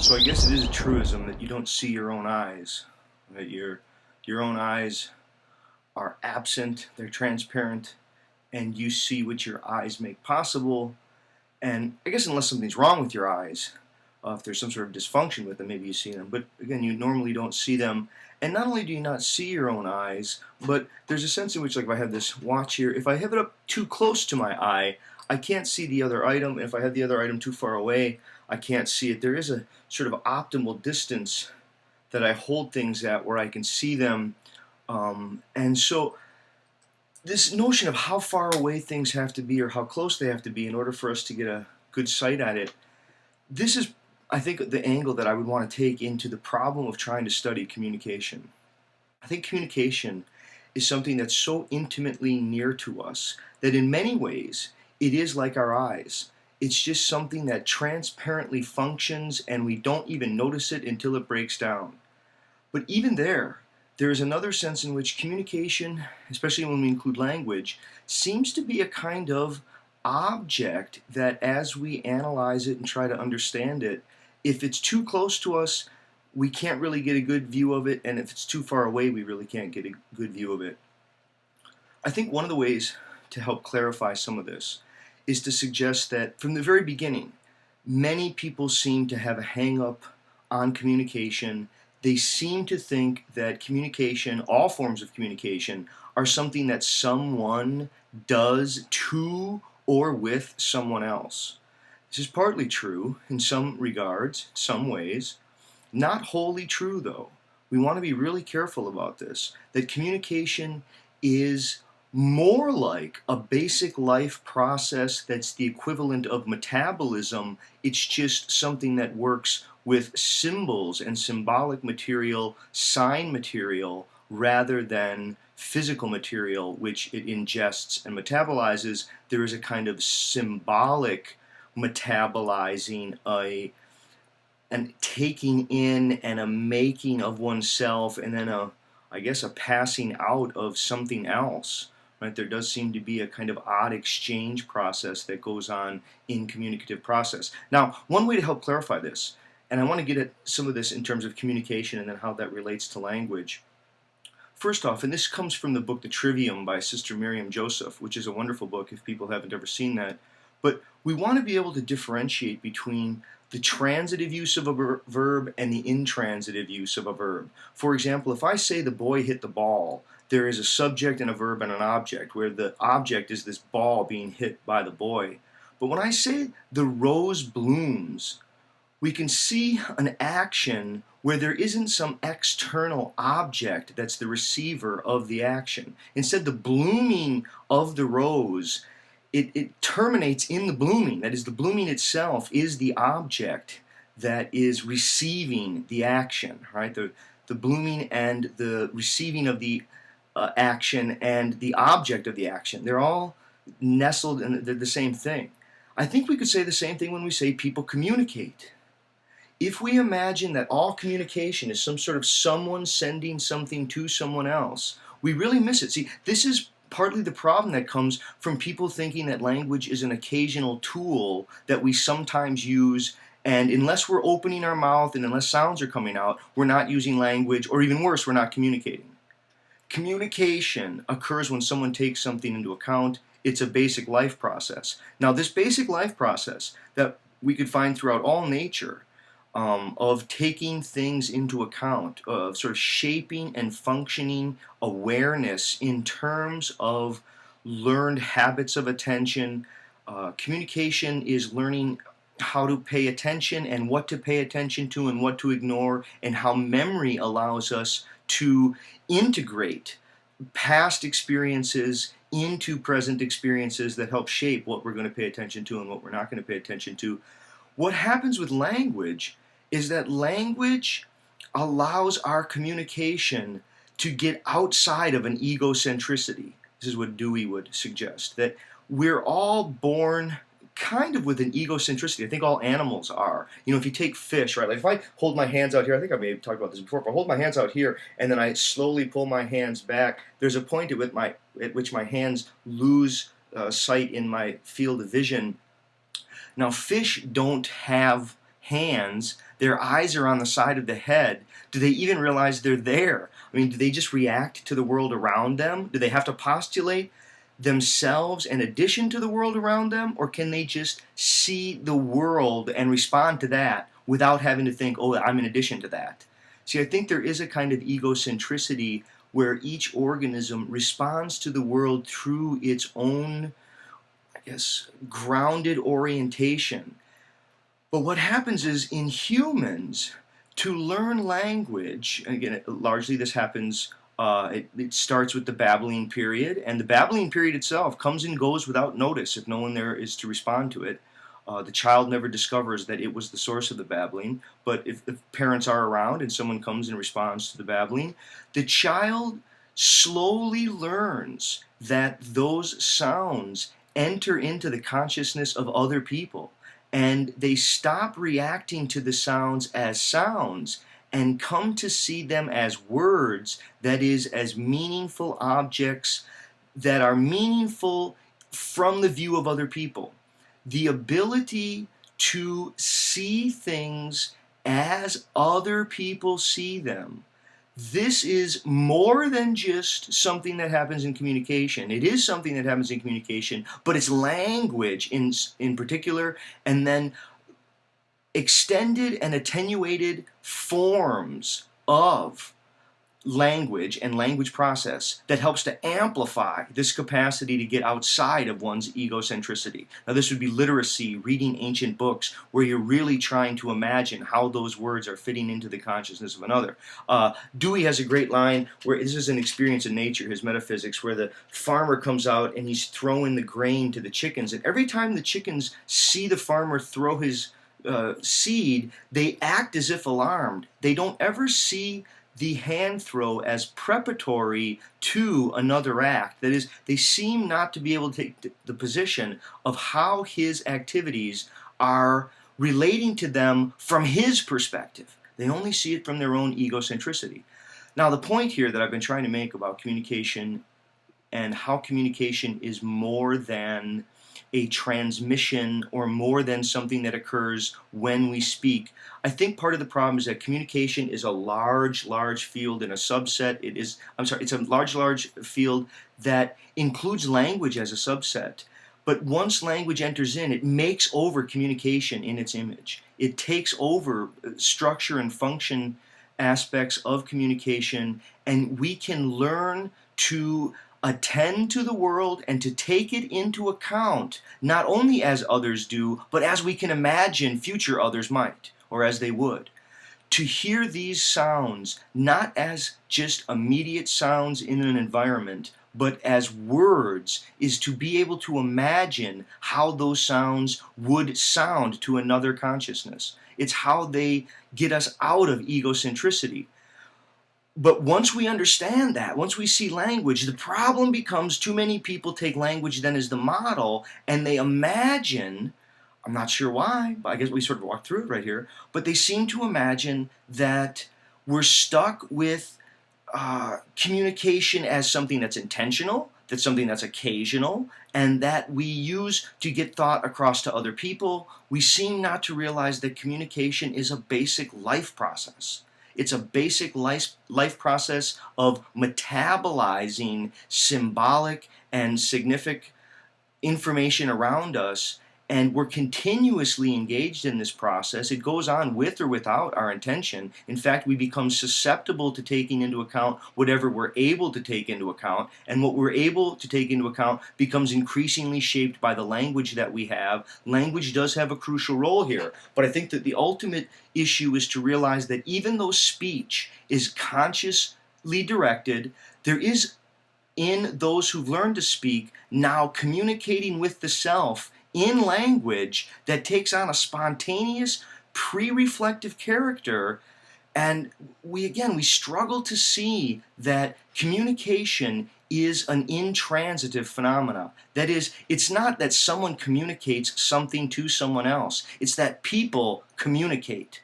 So I guess it is a truism that you don't see your own eyes, that your own eyes are absent, they're transparent, and you see what your eyes make possible. And I guess unless something's wrong with your eyes, if there's some sort of dysfunction with them, maybe you see them. But again, you normally don't see them. And not only do you not see your own eyes, but there's a sense in which, like if I have this watch here, if I have it up too close to my eye, I can't see the other item. And if I have the other item too far away, I can't see it. There is a sort of optimal distance that I hold things at where I can see them. And so this notion of how far away things have to be or how close they have to be in order for us to get a good sight at it, this is, I think, the angle that I would want to take into the problem of trying to study communication. I think communication is something that's so intimately near to us that in many ways it is like our eyes. It's just something that transparently functions and we don't even notice it until it breaks down. But even there is another sense in which communication, especially when we include language, seems to be a kind of object that as we analyze it and try to understand it, if it's too close to us, we can't really get a good view of it, and if it's too far away, we really can't get a good view of it. I think one of the ways to help clarify some of this is to suggest that from the very beginning, many people seem to have a hang-up on communication. They seem to think that communication, all forms of communication, are something that someone does to or with someone else. This is partly true in some regards, some ways. Not wholly true, though. We want to be really careful about this, that communication is more like a basic life process that's the equivalent of metabolism. It's just something that works with symbols and symbolic material, sign material, rather than physical material which it ingests and metabolizes. There is a kind of symbolic metabolizing, and taking in and a making of oneself, and then I guess a passing out of something else. Right? There does seem to be a kind of odd exchange process that goes on in communicative process. Now, one way to help clarify this, and I want to get at some of this in terms of communication and then how that relates to language. First off, and this comes from the book The Trivium by Sister Miriam Joseph, which is a wonderful book if people haven't ever seen that. But we want to be able to differentiate between the transitive use of a verb and the intransitive use of a verb. For example, if I say the boy hit the ball, there is a subject and a verb and an object, where the object is this ball being hit by the boy. But when I say the rose blooms, we can see an action where there isn't some external object that's the receiver of the action. Instead, the blooming of the rose, it terminates in the blooming. That is, the blooming itself is the object that is receiving the action, right? The blooming and the receiving of the action and the object of the action. They're all nestled and they're the same thing. I think we could say the same thing when we say people communicate. If we imagine that all communication is some sort of someone sending something to someone else, we really miss it. See, this is partly the problem that comes from people thinking that language is an occasional tool that we sometimes use, and unless we're opening our mouth and unless sounds are coming out, we're not using language, or even worse, we're not communicating. Communication occurs when someone takes something into account. It's a basic life process. Now, this basic life process that we could find throughout all nature, of taking things into account, of sort of shaping and functioning awareness in terms of learned habits of attention. Communication is learning how to pay attention and what to pay attention to and what to ignore, and how memory allows us to integrate past experiences into present experiences that help shape what we're going to pay attention to and what we're not going to pay attention to. What happens with language is that language allows our communication to get outside of an egocentricity. This is what Dewey would suggest, that we're all born kind of with an egocentricity. I think all animals are. You know, if you take fish, right, like if I hold my hands out here, I think I may have talked about this before, if I hold my hands out here and then I slowly pull my hands back, there's a point at which my hands lose sight in my field of vision. Now, fish don't have hands, their eyes are on the side of the head. Do they even realize they're there? I mean, do they just react to the world around them? Do they have to postulate themselves in addition to the world around them? Or can they just see the world and respond to that without having to think, oh, I'm in addition to that? See, I think there is a kind of egocentricity where each organism responds to the world through its own, I guess, grounded orientation. But what happens is in humans, to learn language, again, largely this happens, it starts with the babbling period, and the babbling period itself comes and goes without notice if no one there is to respond to it. The child never discovers that it was the source of the babbling, but if parents are around and someone comes and responds to the babbling, the child slowly learns that those sounds enter into the consciousness of other people, and they stop reacting to the sounds as sounds and come to see them as words, that is, as meaningful objects that are meaningful from the view of other people. The ability to see things as other people see them. This is more than just something that happens in communication. It is something that happens in communication, but it's language in particular, and then extended and attenuated forms of language and language process that helps to amplify this capacity to get outside of one's egocentricity. Now, this would be literacy, reading ancient books, where you're really trying to imagine how those words are fitting into the consciousness of another. Dewey has a great line where this is an experience in nature, his metaphysics, where the farmer comes out and he's throwing the grain to the chickens, and every time the chickens see the farmer throw his seed, they act as if alarmed. They don't ever see the hand throw as preparatory to another act. That is, they seem not to be able to take the position of how his activities are relating to them from his perspective. They only see it from their own egocentricity. Now, the point here that I've been trying to make about communication and how communication is more than a transmission or more than something that occurs when we speak. I think part of the problem is that communication is a large field and a subset. It's a large field that includes language as a subset. But once language enters in, it makes over communication in its image. It takes over structure and function aspects of communication, and we can learn to attend to the world and to take it into account, not only as others do, but as we can imagine future others might, or as they would. To hear these sounds not as just immediate sounds in an environment, but as words, is to be able to imagine how those sounds would sound to another consciousness. It's how they get us out of egocentricity. But once we understand that, once we see language, the problem becomes too many people take language then as the model, and they imagine, I'm not sure why, but I guess we sort of walked through it right here, but they seem to imagine that we're stuck with communication as something that's intentional, that's something that's occasional, and that we use to get thought across to other people. We seem not to realize that communication is a basic life process. It's a basic life process of metabolizing symbolic and significant information around us, and we're continuously engaged in this process. It goes on with or without our intention. In fact, we become susceptible to taking into account whatever we're able to take into account, and what we're able to take into account becomes increasingly shaped by the language that we have. Language does have a crucial role here, but I think that the ultimate issue is to realize that even though speech is consciously directed, there is, in those who've learned to speak, now communicating with the self in language that takes on a spontaneous, pre-reflective character. And we struggle to see that communication is an intransitive phenomena. That is, it's not that someone communicates something to someone else. It's that people communicate.